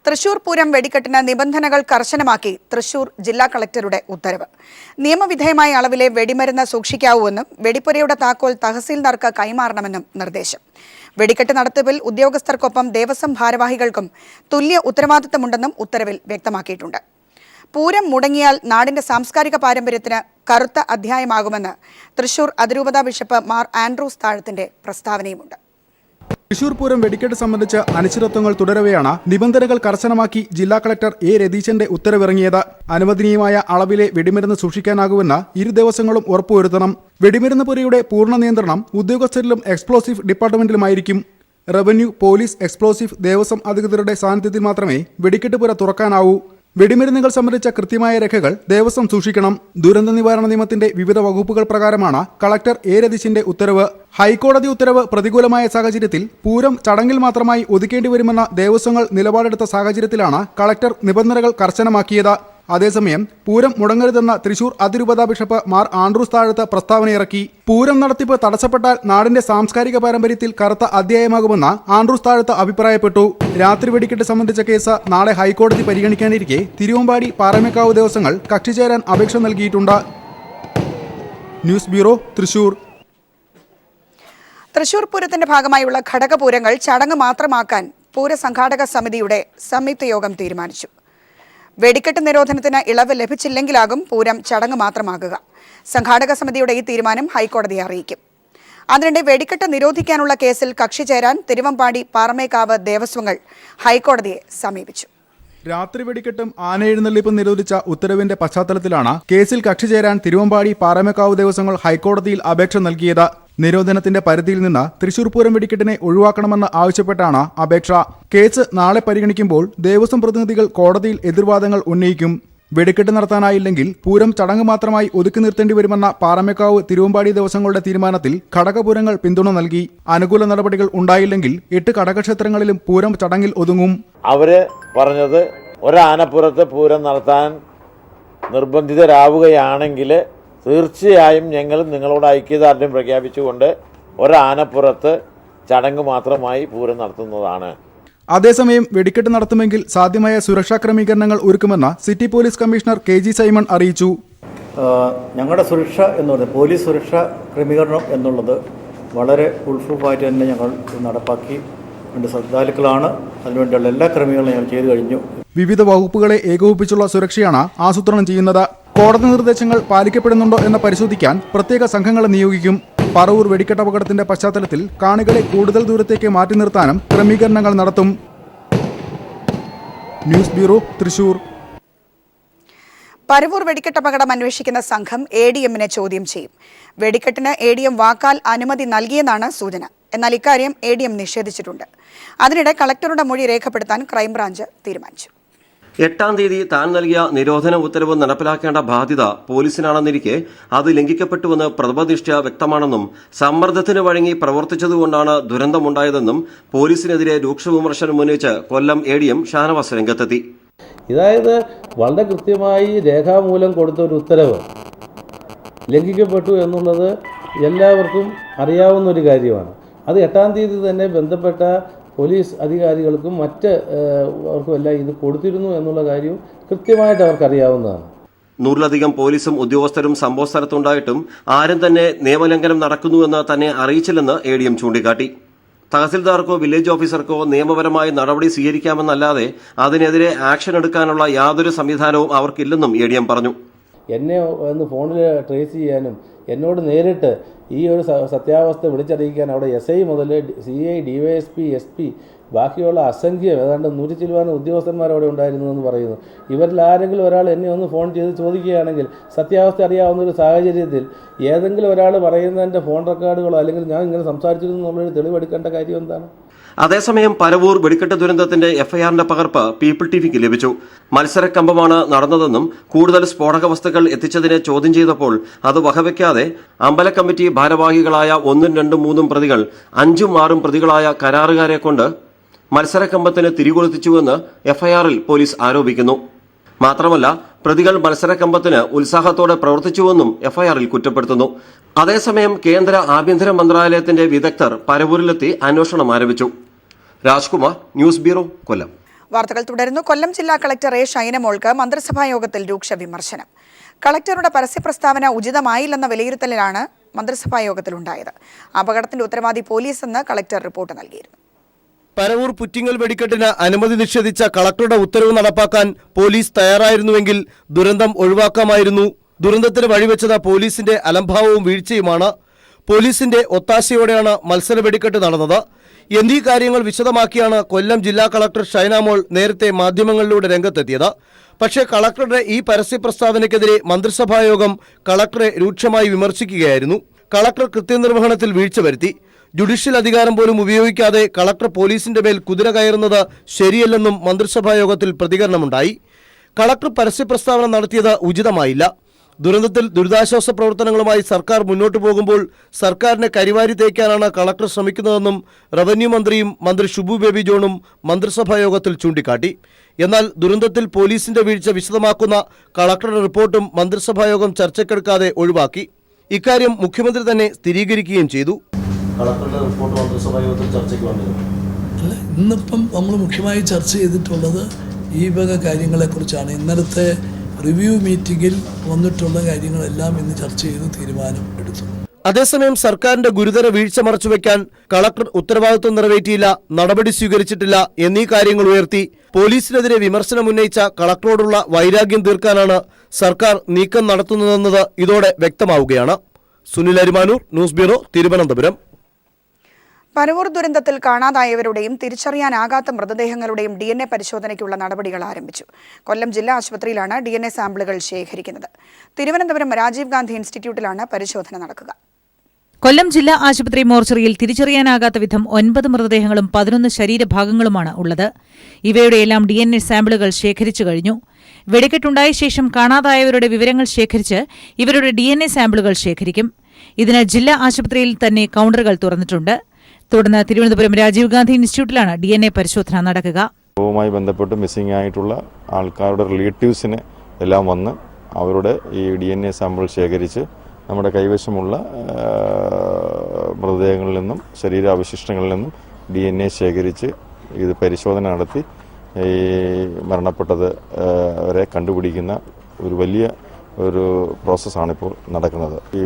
തൃശൂർ പൂരം വെടിക്കെട്ടിന് നിബന്ധനകൾ കർശനമാക്കി തൃശൂർ ജില്ലാ കളക്ടറുടെ ഉത്തരവ്. നിയമവിധേയമായ അളവിലെ വെടിമരുന്ന് സൂക്ഷിക്കാവൂവെന്നും വെടിപ്പുരയുടെ താക്കോൽ തഹസീൽദാർക്ക് കൈമാറണമെന്നും നിർദ്ദേശം. വെടിക്കെട്ട് നടത്തിപ്പിൽ ഉദ്യോഗസ്ഥർക്കൊപ്പം ദേവസ്വം ഭാരവാഹികൾക്കും തുല്യ ഉത്തരവാദിത്തമുണ്ടെന്നും ഉത്തരവിൽ വ്യക്തമാക്കിയിട്ടുണ്ട്. പൂരം മുടങ്ങിയാൽ നാടിന്റെ സാംസ്കാരിക പാരമ്പര്യത്തിന് കറുത്ത അധ്യായമാകുമെന്ന് തൃശൂർ അതിരൂപത ബിഷപ്പ് മാർ ആൻഡ്രൂസ് താഴത്തിന്റെ പ്രസ്താവനയുമുണ്ട്. തൃശൂർ പൂരം വെടിക്കെട്ട് സംബന്ധിച്ച് അനിശ്ചിതത്വങ്ങൾ തുടരവെയാണ് നിബന്ധനകൾ കർശനമാക്കി ജില്ലാ കളക്ടർ എ രതീശന്റെ ഉത്തരവിറങ്ങിയത്. അനുവദനീയമായ അളവിലെ വെടിമരുന്ന് സൂക്ഷിക്കാനാകുമെന്ന് ഇരു ദേവസ്വങ്ങളും ഉറപ്പുവരുത്തണം. വെടിമരുന്ന് പുരയുടെ പൂർണ്ണ നിയന്ത്രണം ഉദ്യോഗസ്ഥരിലും എക്സ്പ്ലോസീവ് ഡിപ്പാർട്ട്മെന്റിലുമായിരിക്കും. റവന്യൂ, പോലീസ്, എക്സ്പ്ലോസീവ്, ദേവസ്വം അധികൃതരുടെ സാന്നിധ്യത്തിൽ മാത്രമേ വെടിക്കെട്ട് പുര തുറക്കാനാവൂ. വെടിമരുന്നുകൾ സംബന്ധിച്ച കൃത്യമായ രേഖകൾ ദേവസ്വം സൂക്ഷിക്കണം. ദുരന്ത നിവാരണ നിയമത്തിന്റെ വിവിധ വകുപ്പുകൾ പ്രകാരമാണ് കളക്ടർ എ രതീശന്റെ ഉത്തരവ്. ഹൈക്കോടതി ഉത്തരവ് പ്രതികൂലമായ സാഹചര്യത്തിൽ പൂരം ചടങ്ങിൽ മാത്രമായി ഒതുക്കേണ്ടി വരുമെന്ന ദേവസ്വങ്ങൾ നിലപാടെടുത്ത സാഹചര്യത്തിലാണ് കളക്ടർ നിബന്ധനകൾ കർശനമാക്കിയത്. അതേസമയം പൂരം മുടങ്ങരുതെന്ന തൃശൂർ അതിരൂപത ബിഷപ്പ് മാർ ആൻഡ്രൂസ് താഴത്ത് പ്രസ്താവനയിറക്കി. പൂരം നടത്തിപ്പ് തടസ്സപ്പെട്ടാൽ നാടിന്റെ സാംസ്കാരിക പാരമ്പര്യത്തിൽ കറുത്ത അധ്യായമാകുമെന്ന് ആൻഡ്രൂസ് താഴത്ത് അഭിപ്രായപ്പെട്ടു. രാത്രി വെടിക്കെട്ട് സംബന്ധിച്ച കേസ് നാളെ ഹൈക്കോടതി പരിഗണിക്കാനിരിക്കെ തിരുവമ്പാടി, പാറമേക്കാവ് ദേവസ്വങ്ങൾ കക്ഷി ചേരാൻ അപേക്ഷ നൽകിയിട്ടുണ്ട്. News bureau, Thrissur. തൃശൂർ പൂരത്തിന്റെ ഭാഗമായുള്ള ഘടകപൂരങ്ങൾ ചടങ്ങ് മാത്രമാക്കാൻ പൂരസംഘാടക സമിതിയുടെ സംയുക്ത യോഗം തീരുമാനിച്ചു. വെടിക്കെട്ട് നിരോധനത്തിന് ഇളവ് ലഭിച്ചില്ലെങ്കിലാകും പൂരം ചടങ്ങ് മാത്രമാകുക. സംഘാടക സമിതിയുടെ ഈ തീരുമാനം ഹൈക്കോടതിയെ അറിയിക്കും. അതിനിടെ വെടിക്കെട്ട് നിരോധിക്കാനുള്ള കേസിൽ കക്ഷി ചേരാൻ തിരുവമ്പാടി, പാറമേക്കാവ് ദേവസ്വങ്ങൾ ഹൈക്കോടതിയെ സമീപിച്ചു. രാത്രി വെടിക്കെട്ടും ആനയെഴുന്നള്ളിപ്പും നിരോധിച്ച ഉത്തരവിന്റെ പശ്ചാത്തലത്തിലാണ് കേസിൽ കക്ഷി ചേരാൻ തിരുവമ്പാടി, പാറമേക്കാവ് ദേവസ്വങ്ങൾ ഹൈക്കോടതിയിൽ അപേക്ഷ നൽകിയത്. നിരോധനത്തിന്റെ പരിധിയിൽ നിന്ന് തൃശൂർ പൂരം വെടിക്കെട്ടിനെ ഒഴിവാക്കണമെന്ന് ആവശ്യപ്പെട്ടാണ് അപേക്ഷ. കേസ് നാളെ പരിഗണിക്കുമ്പോൾ ദേവസ്വം പ്രതിനിധികൾ കോടതിയിൽ എതിർവാദങ്ങൾ ഉന്നയിക്കും. വെടിക്കെട്ട് നടത്താനായില്ലെങ്കിൽ പൂരം ചടങ്ങ് മാത്രമായി ഒതുക്കി നിർത്തേണ്ടി വരുമെന്ന പാറമേക്കാവ്, തിരുവമ്പാടി ദേവസ്വങ്ങളുടെ തീരുമാനത്തിൽ ഘടകപൂരങ്ങൾ പിന്തുണ നൽകി. അനുകൂല നടപടികൾ ഉണ്ടായില്ലെങ്കിൽ 8 ഘടകക്ഷേത്രങ്ങളിലും പൂരം ചടങ്ങിൽ ഒതുങ്ങും. അവര് പറഞ്ഞത് ഒരാനപ്പുറത്ത് പൂരം നടത്താൻ നിർബന്ധിതരാവുകയാണെങ്കിൽ തീർച്ചയായും ഞങ്ങൾ നിങ്ങളോട് ഐക്യദാർഢ്യം പ്രഖ്യാപിച്ചുകൊണ്ട് ഒരാനപ്പുറത്ത് ചടങ്ങ് മാത്രമായി പൂരം നടത്തുന്നതാണ്. അതേസമയം വെടിക്കെട്ട് നടത്തുമെങ്കിൽ സാധ്യമായ സുരക്ഷാ ക്രമീകരണങ്ങൾ ഒരുക്കുമെന്ന് city police commissioner KG Simon അറിയിച്ചു. ഞങ്ങളുടെ സുരക്ഷ എന്ന് പറയുന്നത് പോലീസ് സുരക്ഷാ ക്രമീകരണം എന്നുള്ളത് വളരെ ഫുൾപ്രൂഫായിട്ട് തന്നെ ഞങ്ങൾ നടപ്പാക്കി ശ്രദ്ധാലുക്കളാണ്. അതിനുവേണ്ടിയുള്ള എല്ലാ ക്രമീകരണങ്ങളും ഞങ്ങൾ ചെയ്തു കഴിഞ്ഞു. വിവിധ വകുപ്പുകളെ ഏകോപിപ്പിച്ചുള്ള സുരക്ഷയാണ് ആസൂത്രണം ചെയ്യുന്നത്. കോടതി നിർദ്ദേശങ്ങൾ പാലിക്കപ്പെടുന്നുണ്ടോ എന്ന് പരിശോധിക്കാൻ പ്രത്യേക സംഘങ്ങളെ നിയോഗിക്കും. പറവൂർ വെടിക്കെട്ട് അപകടത്തിന്റെ പശ്ചാത്തലത്തിൽ കാണികളെ കൂടുതൽ ദൂരത്തേക്ക് മാറ്റി നിർത്താനും ക്രമീകരണങ്ങൾ നടത്തും. News bureau, Thrissur. പരവൂർ വെടിക്കെട്ട് അപകടം അന്വേഷിക്കുന്ന സംഘം ADMനെ ചോദ്യം ചെയ്യും. വെടിക്കെട്ടിന് ADM വാക്കാൽ അനുമതി നൽകിയെന്നാണ് സൂചന. എന്നാൽ ഇക്കാര്യം ADM നിഷേധിച്ചിട്ടുണ്ട്. അതിനിടെ കളക്ടറുടെ മൊഴി രേഖപ്പെടുത്താൻ ക്രൈംബ്രാഞ്ച് തീരുമാനിച്ചു. 8-ാം തീയതി താൻ നൽകിയ നിരോധന ഉത്തരവ് നടപ്പിലാക്കേണ്ട ബാധ്യത പോലീസിനാണെന്നിരിക്കെ അത് ലംഘിക്കപ്പെട്ടുവെന്ന് പ്രഥമദൃഷ്ട്യാ വ്യക്തമാണെന്നും സമ്മർദ്ദത്തിന് വഴങ്ങി പ്രവർത്തിച്ചതുകൊണ്ടാണ് ദുരന്തമുണ്ടായതെന്നും പോലീസിനെതിരെ രൂക്ഷ വിമർശനം ഉന്നയിച്ച് കൊല്ലം ADM ഷാനവാസ് രംഗത്തെത്തി. ഇതായത് വളരെ കൃത്യമായി രേഖാമൂലം കൊടുത്ത ഒരു ഉത്തരവ് ലംഘിക്കപ്പെട്ടു എന്നുള്ളത് എല്ലാവർക്കും അറിയാവുന്ന ഒരു കാര്യമാണ്. അത് 8-ാം തീയതി തന്നെ ബന്ധപ്പെട്ട പോലീസ് അധികാരികൾക്കും അവർക്കും എല്ലാം ഇത് കൊടുത്തിരുന്നു എന്നുള്ള കാര്യവും കൃത്യമായിട്ട് അവർക്കറിയാവുന്നതാണ്. 100-ലധികം പോലീസും ഉദ്യോഗസ്ഥരും സംഭവ സ്ഥലത്തുണ്ടായിട്ടും ആരും തന്നെ നിയമലംഘനം നടക്കുന്നുവെന്ന് തന്നെ അറിയിച്ചില്ലെന്ന് ADM ചൂണ്ടിക്കാട്ടി. തഹസിൽദാർക്കോ വില്ലേജ് ഓഫീസർക്കോ നിയമപരമായ നടപടി സ്വീകരിക്കാമെന്നല്ലാതെ അതിനെതിരെ ആക്ഷൻ എടുക്കാനുള്ള യാതൊരു സംവിധാനവും അവർക്കില്ലെന്നും ADM പറഞ്ഞു. എന്നെ ഒന്ന് ഫോണിൽ ട്രേസ് ചെയ്യാനും എന്നോട് നേരിട്ട് ഈ ഒരു സത്യാവസ്ഥ വിളിച്ചറിയിക്കാൻ അവിടെ SI മുതൽ CI, DYSP, SP ബാക്കിയുള്ള അസംഖ്യം ഏതാണ്ട് 100 ചിലവാനും ഉദ്യോഗസ്ഥന്മാർ അവിടെ ഉണ്ടായിരുന്നു എന്ന് പറയുന്നു. ഇവരിൽ ആരെങ്കിലും ഒരാൾ എന്നെ ഒന്ന് ഫോൺ ചെയ്ത് ചോദിക്കുകയാണെങ്കിൽ സത്യാവസ്ഥ അറിയാവുന്ന ഒരു സാഹചര്യത്തിൽ ഏതെങ്കിലും ഒരാൾ പറയുന്നതിൻ്റെ ഫോൺ റെക്കോർഡുകളോ അല്ലെങ്കിൽ ഞാൻ ഇങ്ങനെ സംസാരിച്ചിരുന്നു എന്നുള്ളൊരു തെളിവെടുക്കേണ്ട കാര്യം എന്താണ്? അതേസമയം പരവൂർ വെടിക്കെട്ട് ദുരന്തത്തിന്റെ FIRന്റെ പകർപ്പ് പീപ്പിൾ TVക്ക് ലഭിച്ചു. മത്സരക്കമ്പമാണ് നടന്നതെന്നും കൂടുതൽ സ്ഫോടക വസ്തുക്കൾ എത്തിച്ചതിനെ ചോദ്യം ചെയ്തപ്പോൾ അത് വകവയ്ക്കാതെ അമ്പല കമ്മിറ്റി ഭാരവാഹികളായ 1, 2, 3 പ്രതികൾ 5, 6 പ്രതികളായ കരാറുകാരെ കൊണ്ട് മത്സരക്കമ്പത്തിന് തിരികൊളുത്തിച്ചുവെന്ന് FIRൽ പോലീസ് ആരോപിക്കുന്നു. മാത്രമല്ല പ്രതികൾ മത്സരക്കമ്പത്തിന് ഉത്സാഹത്തോടെ പ്രവർത്തിച്ചുവെന്നും FIRൽ കുറ്റപ്പെടുത്തുന്നു. അതേസമയം കേന്ദ്ര ആഭ്യന്തര മന്ത്രാലയത്തിന്റെ വിദഗ്ധർ പരവൂരിലെത്തി അന്വേഷണം ആരംഭിച്ചു. രാജ്കുമാർ, ന്യൂസ് ബ്യൂറോ, കൊല്ലം. വാർത്തകൾ തുടരുന്നു. കൊല്ലം ജില്ലാ കളക്ടർ എ ഷൈനമോൾക്ക് മന്ത്രിസഭാ യോഗത്തിൽ രൂക്ഷ വിമർശനം. കളക്ടറുടെ പരസ്യ പ്രസ്താവന ഉചിതമായില്ലെന്ന വിലയിരുത്തലിലാണ് മന്ത്രിസഭാ യോഗത്തിലുണ്ടായത്. അപകടത്തിന്റെ ഉത്തരവാദി പോലീസെന്ന് കളക്ടർ റിപ്പോർട്ട് നൽകിയിരുന്നു. പരവൂർ പുറ്റിങ്ങൽ വെടിക്കെട്ടിന് അനുമതി നിഷേധിച്ച കളക്ടറുടെ ഉത്തരവ് നടപ്പാക്കാൻ പോലീസ് തയ്യാറായിരുന്നുവെങ്കിൽ ദുരന്തം ഒഴിവാക്കാമായിരുന്നു. ദുരന്തത്തിന് വഴിവെച്ചത് പോലീസിന്റെ അലംഭാവവും വീഴ്ചയുമാണ്. പോലീസിന്റെ ഒത്താശയോടെയാണ് മത്സര വെടിക്കെട്ട് നടന്നത്. എന്നീ കാര്യങ്ങൾ വിശദമാക്കിയാണ് കൊല്ലം ജില്ലാ കളക്ടർ ഷൈനമോൾ നേരത്തെ മാധ്യമങ്ങളിലൂടെ രംഗത്തെത്തിയത്. പക്ഷേ കളക്ടറുടെ ഈ പരസ്യ പ്രസ്താവനയ്ക്കെതിരെ മന്ത്രിസഭായോഗം കളക്ടറെ രൂക്ഷമായി വിമർശിക്കുകയായിരുന്നു. കളക്ടർ കൃത്യനിർവഹണത്തിൽ വീഴ്ച വരുത്തി. ജുഡീഷ്യൽ അധികാരം പോലും ഉപയോഗിക്കാതെ കളക്ടർ പോലീസിന്റെ മേൽ കുതിര കയറുന്നത് ശരിയല്ലെന്നും മന്ത്രിസഭായോഗത്തിൽ പ്രതികരണമുണ്ടായി. കളക്ടർ പരസ്യ പ്രസ്താവന നടത്തിയത് ഉചിതമായില്ല. ദുരന്തത്തിൽ ദുരിതാശ്വാസ പ്രവർത്തനങ്ങളുമായി സർക്കാർ മുന്നോട്ടു പോകുമ്പോൾ സർക്കാരിനെ കരിവാരി തേക്കാനാണ് കളക്ടർ ശ്രമിക്കുന്നതെന്നും റവന്യൂ മന്ത്രിയും മന്ത്രി ഷിബു ബേബി ജോണും മന്ത്രിസഭായോഗത്തിൽ ചൂണ്ടിക്കാട്ടി. എന്നാൽ ദുരന്തത്തിൽ പോലീസിന്റെ വീഴ്ച വിശദമാക്കുന്ന കളക്ടറുടെ റിപ്പോർട്ടും മന്ത്രിസഭായോഗം ചർച്ചയ്ക്കെടുക്കാതെ ഒഴിവാക്കി. ഇക്കാര്യം മുഖ്യമന്ത്രി തന്നെ സ്ഥിരീകരിക്കുകയും ചെയ്തു. കളക്ടറുടെ റിപ്പോർട്ട് മന്ത്രിസഭായോഗത്തിൽ ചർച്ചയ്ക്ക് വന്നിരുന്നു. അല്ല, ഇന്നിപ്പം നമ്മൾ മുഖ്യമായി ചർച്ച ചെയ്തിട്ടുള്ളത് ഈ വക കാര്യങ്ങളെക്കുറിച്ചാണ്. ഇന്നലത്തെ റിവ്യൂ മീറ്റിംഗിൽ വന്നിട്ടുള്ള കാര്യങ്ങളെല്ലാം ഇന്ന് ചർച്ച ചെയ്ത് തീരുമാനം എടുത്തു. അതേസമയം സർക്കാരിന്റെ ഗുരുതര വീഴ്ച മറച്ചുവെക്കാൻ കളക്ടർ ഉത്തരവാദിത്വം നിറവേറ്റിയില്ല, നടപടി സ്വീകരിച്ചിട്ടില്ല എന്നീ കാര്യങ്ങൾ ഉയർത്തി പോലീസിനെതിരെ വിമർശനം ഉന്നയിച്ച കളക്ടറോടുള്ള വൈരാഗ്യം തീർക്കാനാണ് സർക്കാർ നീക്കം നടത്തുന്നതെന്നത് ഇതോടെ വ്യക്തമാവുകയാണ്. Sunil Arimanoor, news bureau, Thiruvananthapuram. പരവൂർ ദുരന്തത്തിൽ കാണാതായവരുടെയും തിരിച്ചറിയാനാകാത്ത മൃതദേഹങ്ങളുടെയും DNA പരിശോധനയ്ക്കുള്ള നടപടികൾ ആരംഭിച്ചു. കൊല്ലം ജില്ലാ ആശുപത്രിയിലാണ് DNA സാമ്പിളുകൾ ശേഖരിക്കുന്നത്. തിരുവനന്തപുരം രാജീവ് ഗാന്ധി ഇൻസ്റ്റിറ്റ്യൂട്ടിലാണ് പരിശോധന നടക്കുക. കൊല്ലം ജില്ലാ ആശുപത്രി മോർച്ചറിയിൽ തിരിച്ചറിയാനാകാത്ത വിധം 9 മൃതദേഹങ്ങളും 11 ശരീരഭാഗങ്ങളുമാണ് ഉള്ളത്. ഇവയുടെയെല്ലാം DNA സാമ്പിളുകൾ ശേഖരിച്ചു കഴിഞ്ഞു. വെടിക്കെട്ടുണ്ടായ ശേഷം കാണാതായവരുടെ വിവരങ്ങൾ ശേഖരിച്ച് ഇവരുടെ DNA സാമ്പിളുകൾ ശേഖരിക്കും. ഇതിന് ജില്ലാ ആശുപത്രിയിൽ തന്നെ കൗണ്ടറുകൾ തുറന്നിട്ടുണ്ട്. തുടർന്ന് തിരുവനന്തപുരം രാജീവ് ഗാന്ധി ഇൻസ്റ്റിറ്റ്യൂട്ടിലാണ് DNA പരിശോധന നടക്കുക. വുമായി ബന്ധപ്പെട്ട് മിസ്സിംഗ് ആയിട്ടുള്ള ആൾക്കാരുടെ റിലേറ്റീവ്സിനെ എല്ലാം വന്ന് അവരുടെ ഈ DNA സാമ്പിൾ ശേഖരിച്ച് നമ്മുടെ കൈവശമുള്ള മൃതദേഹങ്ങളിൽ നിന്നും ശരീരാവശിഷ്ടങ്ങളിൽ നിന്നും DNA ശേഖരിച്ച് ഇത് പരിശോധന നടത്തി ഈ മരണപ്പെട്ടത് വരെ കണ്ടുപിടിക്കുന്ന ഒരു വലിയ പ്രോസസ്സാണ് ഇപ്പോൾ നടക്കുന്നത്. ഈ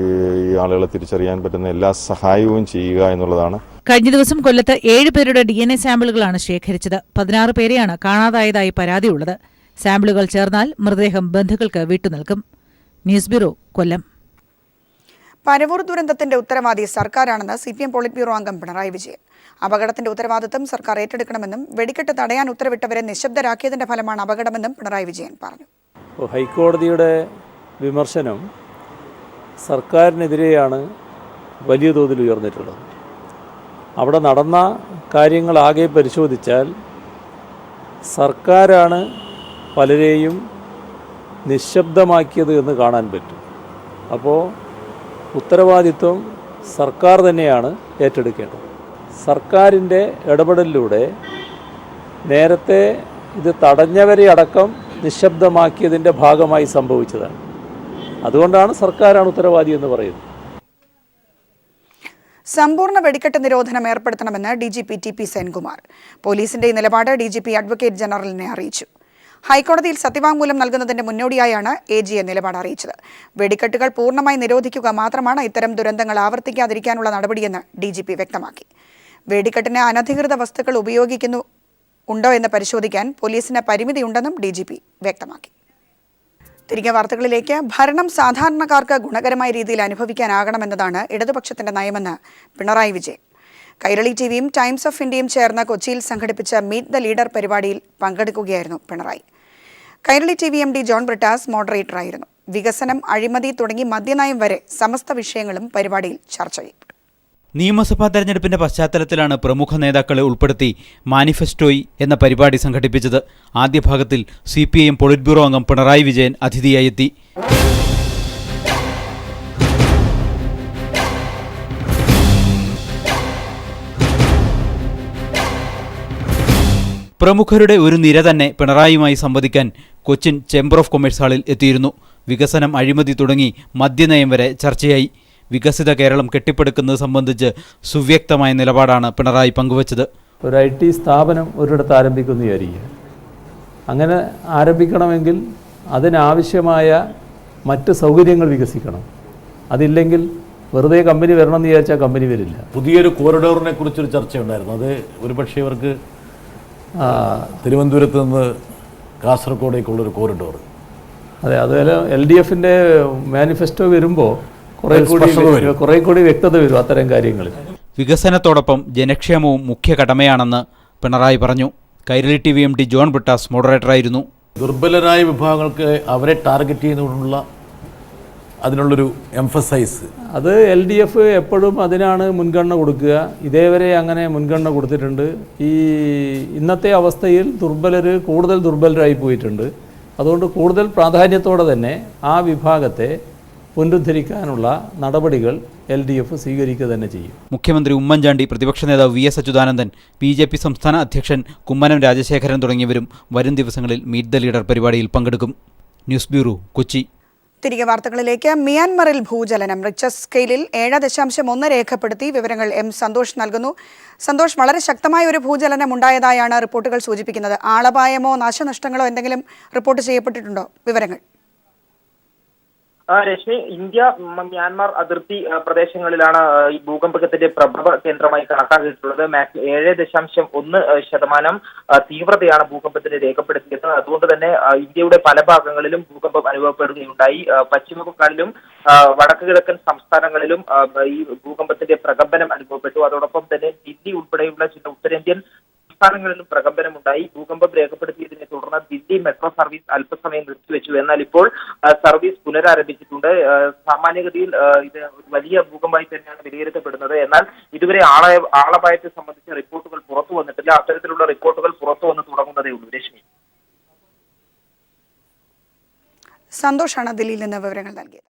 ആളുകളെ തിരിച്ചറിയാൻ പറ്റുന്ന എല്ലാ സഹായവും ചെയ്യുക എന്നുള്ളതാണ്. കഴിഞ്ഞ ദിവസം കൊല്ലത്ത് 7 പേരുടെ DNA സാമ്പിളുകളാണ് ശേഖരിച്ചത്. 16 പേരെയാണ് കാണാതായതായി പരാതിയുള്ളത്. സാമ്പിളുകൾ ചേർന്നാൽ മൃതദേഹം ബന്ധുക്കൾക്ക് വിട്ടുനൽകും. ന്യൂസ് ബ്യൂറോ, കൊല്ലം. പരവൂർ ദുരന്തത്തിന്റെ ഉത്തരവാദി സർക്കാരാണെന്ന് CPM പോളിറ്റ് ബ്യൂറോ അംഗം പിണറായി വിജയൻ. അപകടത്തിന്റെ ഉത്തരവാദിത്തം സർക്കാർ ഏറ്റെടുക്കണമെന്നും വെടിക്കെട്ട് തടയാൻ ഉത്തരവിട്ടവരെ നിശബ്ദരാക്കിയതിന്റെ ഫലമാണ് അപകടമെന്നും പിണറായി വിജയൻ പറഞ്ഞു. ഹൈക്കോടതിയുടെ വിമർശനം സർക്കാരിനെതിരെയാണ് വലിയ തോതിൽ ഉയർന്നിട്ടുള്ളത്. അവിടെ നടന്ന കാര്യങ്ങളാകെ പരിശോധിച്ചാൽ സർക്കാരാണ് പലരെയും നിശബ്ദമാക്കിയത് എന്ന് കാണാൻ പറ്റും. അപ്പോൾ ഉത്തരവാദിത്വം സർക്കാർ തന്നെയാണ് ഏറ്റെടുക്കേണ്ടത്. സർക്കാരിൻ്റെ ഇടപെടലിലൂടെ നേരത്തെ ഇത് തടഞ്ഞവരെ അടക്കം നിശബ്ദമാക്കിയതിൻ്റെ ഭാഗമായി സംഭവിച്ചതാണ്. അതുകൊണ്ടാണ് സർക്കാരാണ് ഉത്തരവാദി എന്ന് പറയുന്നത്. സമ്പൂർണ്ണ വെടിക്കെട്ട് നിരോധനം ഏർപ്പെടുത്തണമെന്ന് DGP TP സെൻകുമാർ. പോലീസിന്റെ ഈ നിലപാട് DGP അഡ്വക്കേറ്റ് ജനറലിനെ അറിയിച്ചു. ഹൈക്കോടതിയിൽ സത്യവാങ്മൂലം നൽകുന്നതിന്റെ മുന്നോടിയായാണ് AG നിലപാട് അറിയിച്ചത്. വെടിക്കെട്ടുകൾ പൂർണ്ണമായി നിരോധിക്കുക മാത്രമാണ് ഇത്തരം ദുരന്തങ്ങൾ ആവർത്തിക്കാതിരിക്കാനുള്ള നടപടിയെന്ന് DGP വ്യക്തമാക്കി. വെടിക്കെട്ടിന് അനധികൃത വസ്തുക്കൾ ഉണ്ടോ എന്ന് പരിശോധിക്കാൻ പോലീസിന് പരിമിതിയുണ്ടെന്നും DGP വ്യക്തമാക്കി. തിരികെ വാർത്തകളിലേക്ക്. ഭരണം സാധാരണക്കാർക്ക് ഗുണകരമായ രീതിയിൽ അനുഭവിക്കാനാകണമെന്നതാണ് ഇടതുപക്ഷത്തിന്റെ നയമെന്ന് പിണറായി വിജയൻ. കൈരളി TVയും ടൈംസ് ഓഫ് ഇന്ത്യയും ചേർന്ന് കൊച്ചിയിൽ സംഘടിപ്പിച്ച മീറ്റ് ദ ലീഡർ പരിപാടിയിൽ പങ്കെടുക്കുകയായിരുന്നു പിണറായി. കൈരളി TV MD ജോൺ ബ്രിട്ടാസ് മോഡറേറ്ററായിരുന്നു. വികസനം, അഴിമതി തുടങ്ങി മദ്യനയം വരെ സമസ്ത വിഷയങ്ങളും പരിപാടിയിൽ ചർച്ച ചെയ്യപ്പെട്ടു. നിയമസഭാ തെരഞ്ഞെടുപ്പിന്റെ പശ്ചാത്തലത്തിലാണ് പ്രമുഖ നേതാക്കളെ ഉൾപ്പെടുത്തി മാനിഫെസ്റ്റോയി എന്ന പരിപാടി സംഘടിപ്പിച്ചത്. ആദ്യ ഭാഗത്തിൽ CPIM പോളിറ്റ് ബ്യൂറോ അംഗം പിണറായി വിജയൻ അതിഥിയായി എത്തി. പ്രമുഖരുടെ ഒരു നിര തന്നെ പിണറായിയുമായി സംവദിക്കാൻ കൊച്ചിൻ ചേംബർ ഓഫ് കൊമേഴ്സ് ഹാളിൽ എത്തിയിരുന്നു. വികസനം, അഴിമതി തുടങ്ങി മദ്യനയം വരെ ചർച്ചയായി. വികസിത കേരളം കെട്ടിപ്പടുക്കുന്നത് സംബന്ധിച്ച് സുവ്യക്തമായ നിലപാടാണ് പിണറായി പങ്കുവച്ചത്. ഒരു IT സ്ഥാപനം ഒരിടത്ത് ആരംഭിക്കുന്നു വിചാരിക്കുക. അങ്ങനെ ആരംഭിക്കണമെങ്കിൽ അതിനാവശ്യമായ മറ്റ് സൗകര്യങ്ങൾ വികസിക്കണം. അതില്ലെങ്കിൽ വെറുതെ കമ്പനി വരണമെന്ന് വിചാരിച്ചാൽ കമ്പനി വരില്ല. പുതിയൊരു കോറിഡോറിനെ കുറിച്ചൊരു ചർച്ചയുണ്ടായിരുന്നു. അത് ഒരുപക്ഷെ ഇവർക്ക് തിരുവനന്തപുരത്ത് നിന്ന് കാസർഗോഡേക്കുള്ളൊരു കോറിഡോർ. അതെ, അതുപോലെ LDFന്റെ മാനിഫെസ്റ്റോ വരുമ്പോൾ കുറേ കൂടി വ്യക്തത വരും അത്തരം കാര്യങ്ങളിൽ. വികസനത്തോടൊപ്പം ജനക്ഷേമവും മുഖ്യ കടമയാണെന്ന് പിണറായി പറഞ്ഞു. കൈരളി TV MD ജോൺ ബ്രിട്ടാസ് മോഡറേറ്ററായിരുന്നു. ദുർബലരായ വിഭാഗങ്ങൾക്ക് അവരെ ടാർഗറ്റ് ചെയ്യുന്നതിനുള്ള അതിനുള്ളൊരു എംഫസൈസ് അത് LDF എപ്പോഴും അതിനാണ് മുൻഗണന കൊടുക്കുക. ഇതേവരെ അങ്ങനെ മുൻഗണന കൊടുത്തിട്ടുണ്ട്. ഈ ഇന്നത്തെ അവസ്ഥയിൽ കൂടുതൽ ദുർബലരായി പോയിട്ടുണ്ട്. അതുകൊണ്ട് കൂടുതൽ പ്രാധാന്യത്തോടെ തന്നെ ആ വിഭാഗത്തെ പുനരുദ്ധരിക്കാനുള്ള നടപടികൾ LDF സ്വീകരിക്കുക തന്നെ ചെയ്യും. മുഖ്യമന്ത്രി ഉമ്മൻചാണ്ടി, പ്രതിപക്ഷ നേതാവ് VS അച്യുതാനന്ദൻ, BJP സംസ്ഥാന അധ്യക്ഷൻ കുമ്മനം രാജശേഖരൻ തുടങ്ങിയവരും വരും ദിവസങ്ങളിൽ മീറ്റ് ദ ലീഡർ പരിപാടിയിൽ പങ്കെടുക്കും. News bureau, Kochi. തിരികെ വാർത്തകളിലേക്ക്. മ്യാൻമറിൽ ഭൂചലനം റിക്ടർ സ്കെയിലിൽ 7.1 രേഖപ്പെടുത്തി. വിവരങ്ങൾ സന്തോഷ് നൽകുന്നു. സന്തോഷ്, വളരെ ശക്തമായ ഒരു ഭൂചലനം ഉണ്ടായതായാണ് റിപ്പോർട്ടുകൾ സൂചിപ്പിക്കുന്നത്. ആളപായമോ നാശനഷ്ടങ്ങളോ എന്തെങ്കിലും റിപ്പോർട്ട് ചെയ്യപ്പെട്ടിട്ടുണ്ടോ? വിവരങ്ങൾ. രശ്മി, ഇന്ത്യ മ്യാൻമാർ അതിർത്തി പ്രദേശങ്ങളിലാണ് ഈ ഭൂകമ്പത്തിന്റെ പ്രഭവ കേന്ദ്രമായി കണക്കാക്കിയിട്ടുള്ളത്. 7.1% തീവ്രതയാണ് ഭൂകമ്പത്തിന് രേഖപ്പെടുത്തിയത്. അതുകൊണ്ട് തന്നെ ഇന്ത്യയുടെ പല ഭാഗങ്ങളിലും ഭൂകമ്പം അനുഭവപ്പെടുകയുണ്ടായി. പശ്ചിമ ബംഗാളിലും വടക്ക് കിഴക്കൻ സംസ്ഥാനങ്ങളിലും ഈ ഭൂകമ്പത്തിന്റെ പ്രകമ്പനം അനുഭവപ്പെട്ടു. അതോടൊപ്പം തന്നെ ദില്ലി ഉൾപ്പെടെയുള്ള ചില ഉത്തരേന്ത്യൻ സംസ്ഥാനങ്ങളിലും പ്രകമ്പനമുണ്ടായി. ഭൂകമ്പം രേഖപ്പെടുത്തിയതിനെ തുടർന്ന് ദില്ലി മെട്രോ സർവീസ് അല്പസമയം നിർത്തിവെച്ചു. എന്നാൽ ഇപ്പോൾ സർവീസ് പുനരാരംഭിച്ചിട്ടുണ്ട്. സാമാന്യഗതിയിൽ ഇത് വലിയ ഭൂകമ്പമായി തന്നെയാണ് വിലയിരുത്തപ്പെടുന്നത്. എന്നാൽ ഇതുവരെ ആളപായത്തെ സംബന്ധിച്ച റിപ്പോർട്ടുകൾ പുറത്തു വന്നിട്ടില്ല. അത്തരത്തിലുള്ള റിപ്പോർട്ടുകൾ പുറത്തു വന്ന് തുടങ്ങുന്നതേ ഉള്ളൂ. രശ്മി, സന്തോഷാണ് ദില്ലിയിൽ നിന്ന് വിവരങ്ങൾ നൽകിയത്.